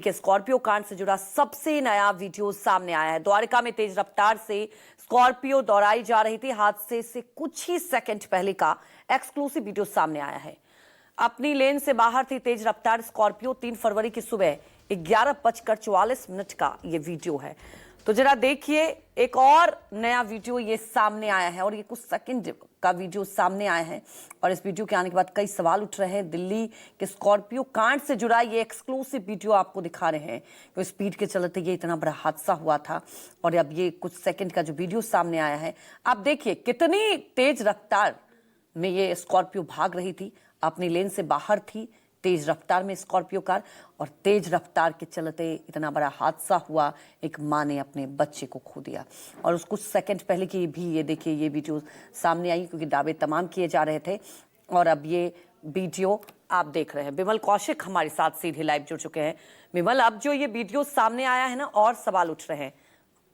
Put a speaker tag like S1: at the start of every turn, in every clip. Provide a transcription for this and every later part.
S1: कि स्कॉर्पियो कांड से जुड़ा सबसे नया वीडियो सामने आया है। द्वारका में तेज रफ्तार से स्कॉर्पियो दौड़ाई जा रही थी। हादसे से कुछ ही सेकंड पहले का एक्सक्लूसिव वीडियो सामने आया है। अपनी लेन से बाहर थी तेज रफ्तार स्कॉर्पियो। 3 फरवरी की सुबह 11:44 का ये वीडियो है। तो जरा देखिए, एक और नया वीडियो ये सामने आया है और ये कुछ सेकंड का वीडियो सामने आया है। और इस वीडियो के आने के बाद कई सवाल उठ रहे हैं। दिल्ली के स्कॉर्पियो कांड से जुड़ा ये एक्सक्लूसिव वीडियो आपको दिखा रहे हैं कि स्पीड के चलते ये इतना बड़ा हादसा हुआ था। और अब ये कुछ सेकंड का जो वीडियो सामने आया है, आप देखिए कितनी तेज रफ्तार में ये स्कॉर्पियो भाग रही थी। अपनी लेन से बाहर थी तेज रफ्तार में स्कॉर्पियो कार, और तेज रफ्तार के चलते इतना बड़ा हादसा हुआ। एक मां ने अपने बच्चे को खो दिया। और उस कुछ सेकंड पहले की भी ये देखिए, ये वीडियो सामने आई क्योंकि दावे तमाम किए जा रहे थे। और अब ये वीडियो आप देख रहे हैं। विमल कौशिक हमारे साथ सीधे लाइव जुड़ चुके हैं। विमल, अब जो ये वीडियो सामने आया है ना, और सवाल उठ रहे हैं।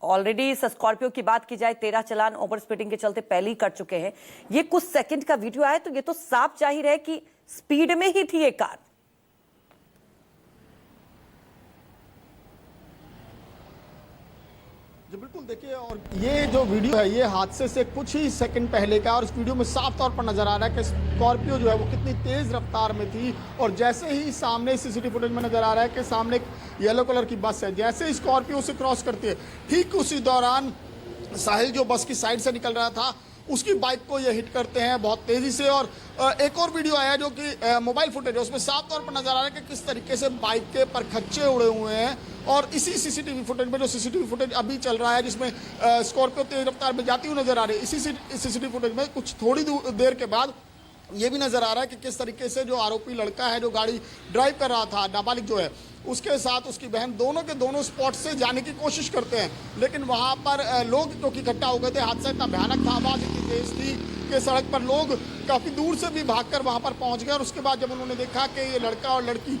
S1: ऑलरेडी इस स्कॉर्पियो की बात की जाए, 13 चालान ओवर स्पीडिंग के चलते पहले ही कट चुके हैं। ये कुछ सेकंड का वीडियो आया तो ये तो साफ जाहिर है कि स्पीड में ही थी ये कार।
S2: जी बिल्कुल, देखिए, और ये जो वीडियो है ये हादसे से कुछ ही सेकंड पहले का। और इस वीडियो में साफ तौर पर नजर आ रहा है कि स्कॉर्पियो जो है वो कितनी तेज रफ्तार में थी। और जैसे ही सामने सीसीटीवी फुटेज में नजर आ रहा है कि सामने एक येलो कलर की बस है, जैसे ही स्कॉर्पियो उसे क्रॉस करती है, ठीक उसी दौरान साहिल जो बस की साइड से निकल रहा था उसकी बाइक को ये हिट करते हैं बहुत तेजी से। और एक और वीडियो आया जो कि मोबाइल फुटेज है, उसमें साफ तौर पर नजर आ रहा है कि किस तरीके से बाइक के परखच्चे उड़े हुए हैं। और इसी सीसीटीवी फुटेज में, जो सीसीटीवी फुटेज अभी चल रहा है जिसमें स्कॉर्पियो तेज रफ्तार में जाती हुई नजर आ रही है, इसी सीसीटीवी फुटेज में कुछ थोड़ी देर के बाद ये भी नजर आ रहा है कि किस तरीके से जो आरोपी लड़का है जो गाड़ी ड्राइव कर रहा था, नाबालिग जो है, उसके साथ उसकी बहन, दोनों के दोनों स्पॉट से जाने की कोशिश करते हैं। लेकिन वहां पर लोग जो कि इकट्ठा हो गए थे। हादसा इतना भयानक था, आवाज इतनी तेज थी कि सड़क पर लोग काफी दूर से भी भागकर वहां पर पहुंच गए। और उसके बाद जब उन्होंने देखा कि ये लड़का और लड़की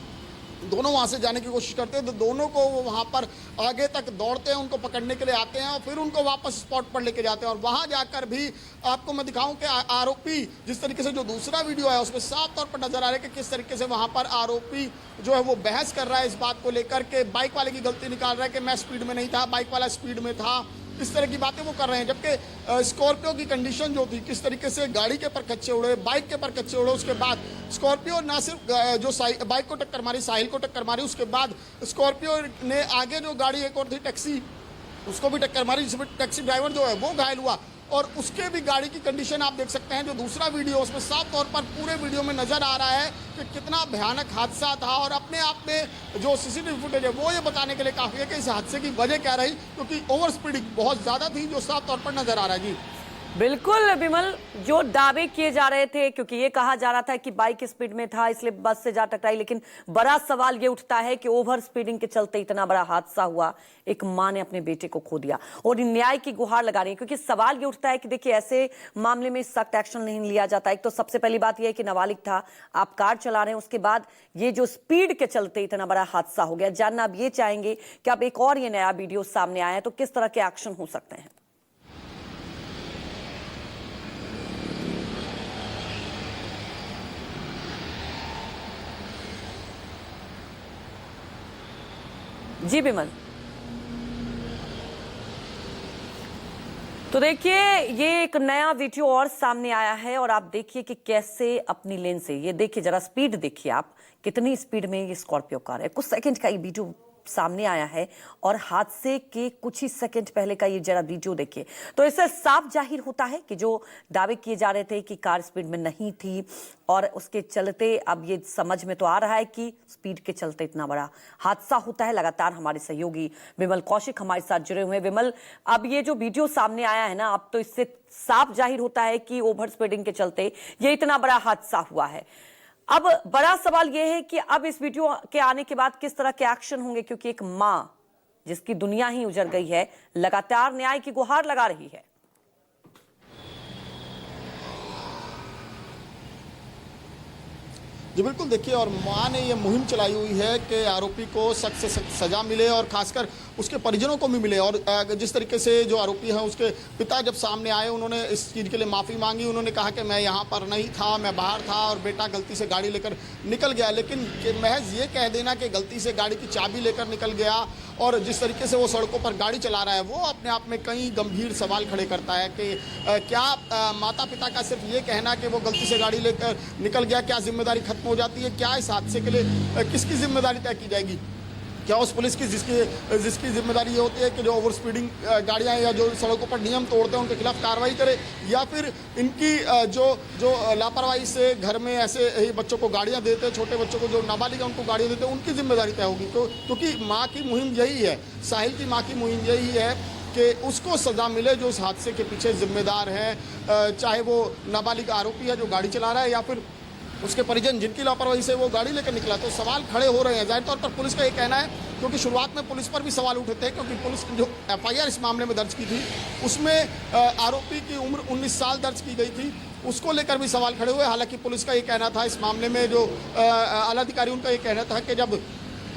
S2: दोनों वहां से जाने की कोशिश करते हैं, तो दोनों को वो वहां पर आगे तक दौड़ते हैं, उनको पकड़ने के लिए आते हैं और फिर उनको वापस स्पॉट पर लेके जाते हैं। और वहां जाकर भी आपको मैं दिखाऊं कि आरोपी, जिस तरीके से जो दूसरा वीडियो है उसमें साफ तौर पर नजर आ रहा है कि किस तरीके से वहां पर आरोपी जो है वो बहस कर रहा है इस बात को लेकर के, बाइक वाले की गलती निकाल रहा है कि मैं स्पीड में नहीं था, बाइक वाला स्पीड में था। इस तरह की बातें वो कर रहे हैं। जबकि स्कॉर्पियो की कंडीशन जो थी, किस तरीके से गाड़ी के परखच्चे उड़े, बाइक के परखच्चे उड़े, उसके बाद स्कॉर्पियो ना सिर्फ जो बाइक को टक्कर मारी, साहिल को टक्कर मारी, उसके बाद स्कॉर्पियो ने आगे जो गाड़ी एक और थी टैक्सी, उसको भी टक्कर मारी, जिसमें टैक्सी ड्राइवर जो है वो घायल हुआ। और उसके भी गाड़ी की कंडीशन आप देख सकते हैं। जो दूसरा वीडियो उसमें साफ तौर पर पूरे वीडियो में नजर आ रहा है कि कितना भयानक हादसा था। और अपने आप में जो सीसीटीवी फुटेज है वो ये बताने के लिए काफ़ी है कि इस हादसे की वजह क्या रही, क्योंकि ओवर स्पीडिंग बहुत ज़्यादा थी, जो साफ तौर पर नजर आ रहा है। जी
S1: बिल्कुल विमल, जो दावे किए जा रहे थे, क्योंकि ये कहा जा रहा था कि बाइक स्पीड में था इसलिए बस से जा टकराई, लेकिन बड़ा सवाल ये उठता है कि ओवर स्पीडिंग के चलते इतना बड़ा हादसा हुआ। एक मां ने अपने बेटे को खो दिया और न्याय की गुहार लगा रही है। क्योंकि सवाल ये उठता है कि देखिए, ऐसे मामले में सख्त एक्शन नहीं लिया जाता। एक तो सबसे पहली बात यह है कि नाबालिग था, आप कार चला रहे हैं, उसके बाद ये जो स्पीड के चलते इतना बड़ा हादसा हो गया। जानना अब ये चाहेंगे कि अब एक और ये नया वीडियो सामने आया है तो किस तरह के एक्शन हो सकते हैं। जी विमल, तो देखिए ये एक नया वीडियो और सामने आया है और आप देखिए कि कैसे अपनी लेन से, ये देखिए जरा स्पीड देखिए आप, कितनी स्पीड में ये स्कॉर्पियो कार है। कुछ सेकंड का ये वीडियो सामने आया है और हादसे के कुछ ही सेकंड पहले का ये जरा वीडियो देखिए। तो इससे साफ जाहिर होता है कि जो दावे किए जा रहे थे कि कार स्पीड में नहीं थी और उसके चलते अब ये समझ में तो आ रहा है कि स्पीड के चलते इतना बड़ा हादसा होता है। लगातार हमारे सहयोगी विमल कौशिक हमारे साथ जुड़े हुए हैं। विमल, अब ये जो वीडियो सामने आया है ना, अब तो इससे साफ जाहिर होता है कि ओवर स्पीडिंग के चलते ये इतना बड़ा हादसा हुआ है। अब बड़ा सवाल यह है कि अब इस वीडियो के आने के बाद किस तरह के एक्शन होंगे, क्योंकि एक मां जिसकी दुनिया ही उजड़ गई है लगातार न्याय की गुहार लगा रही है।
S2: जी बिल्कुल, देखिए और माँ ने ये मुहिम चलाई हुई है कि आरोपी को सख्त से सख्त सजा मिले और खासकर उसके परिजनों को भी मिले। और जिस तरीके से जो आरोपी हैं उसके पिता जब सामने आए, उन्होंने इस चीज़ के लिए माफ़ी मांगी। उन्होंने कहा कि मैं यहाँ पर नहीं था, मैं बाहर था और बेटा गलती से गाड़ी लेकर निकल गया। लेकिन महज ये कह देना कि गलती से गाड़ी की चाबी लेकर निकल गया और जिस तरीके से वो सड़कों पर गाड़ी चला रहा है, वो अपने आप में कई गंभीर सवाल खड़े करता है कि क्या माता पिता का सिर्फ ये कहना कि वो गलती से गाड़ी लेकर निकल गया, क्या जिम्मेदारी खत्म हो जाती है? क्या इस हादसे के लिए किसकी जिम्मेदारी तय की जाएगी? क्या उस पुलिस की जिसकी जिम्मेदारी ये होती है कि जो ओवर स्पीडिंग गाड़ियाँ या जो सड़कों पर नियम तोड़ते हैं उनके खिलाफ कार्रवाई करे, या फिर इनकी जो लापरवाही से घर में ऐसे ही बच्चों को गाड़ियाँ देते हैं, छोटे बच्चों को जो नाबालिग है उनको गाड़ियाँ देते हैं, उनकी जिम्मेदारी तय होगी? क्योंकि माँ की मुहिम यही है, साहिल की माँ की मुहिम यही है कि उसको सज़ा मिले जो इस हादसे के पीछे जिम्मेदार है, चाहे वो नाबालिग आरोपी है जो गाड़ी चला रहा है या फिर उसके परिजन जिनकी लापरवाही से वो गाड़ी लेकर निकला। तो सवाल खड़े हो रहे हैं। जाहिर तौर पर पुलिस का ये कहना है, क्योंकि शुरुआत में पुलिस पर भी सवाल उठे थे, क्योंकि पुलिस ने जो एफआईआर इस मामले में दर्ज की थी उसमें आरोपी की उम्र 19 साल दर्ज की गई थी, उसको लेकर भी सवाल खड़े हुए। हालांकि पुलिस का ये कहना था, इस मामले में जो आला अधिकारी उनका ये कहना था कि जब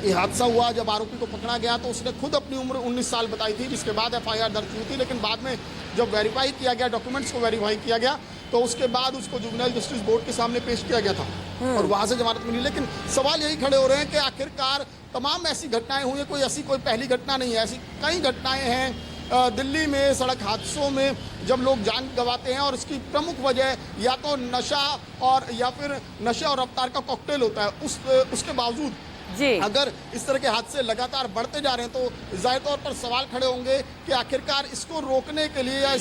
S2: ये हादसा हुआ, जब आरोपी को पकड़ा गया तो उसने खुद अपनी उम्र 19 साल बताई थी, जिसके बाद एफआईआर दर्ज हुई थी। लेकिन बाद में जब वेरीफाई किया गया, डॉक्यूमेंट्स को वेरीफाई किया गया, तो उसके बाद उसको जुवेनाइल जस्टिस बोर्ड के सामने पेश किया गया था और वहां से जमानत मिली। लेकिन सवाल यही खड़े हो रहे हैं कि आखिरकार तमाम ऐसी घटनाएं हुई हैं, कोई पहली घटना नहीं है, ऐसी कई घटनाएं हैं दिल्ली में सड़क हादसों में जब लोग जान गंवाते हैं और इसकी प्रमुख वजह या तो नशा और या फिर नशा और रफ्तार का कॉकटेल होता है। उसके बावजूद
S1: जी
S2: अगर इस तरह के हादसे लगातार बढ़ते जा रहे हैं तो जाहिर तौर पर सवाल खड़े होंगे कि आखिरकार इसको रोकने के लिए या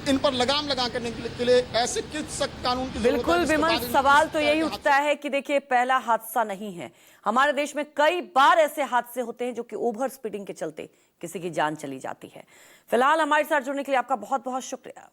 S2: इन पर लगाम लगा करने के लिए ऐसे किस सख्त कानून की जरूरत है?
S1: बिल्कुल विमल, सवाल तो यही उठता है कि देखिए पहला हादसा नहीं है, हमारे देश में कई बार ऐसे हादसे होते हैं जो कि ओवर स्पीडिंग के चलते किसी की जान चली जाती है। फिलहाल हमारे साथ जुड़ने के लिए आपका बहुत बहुत शुक्रिया।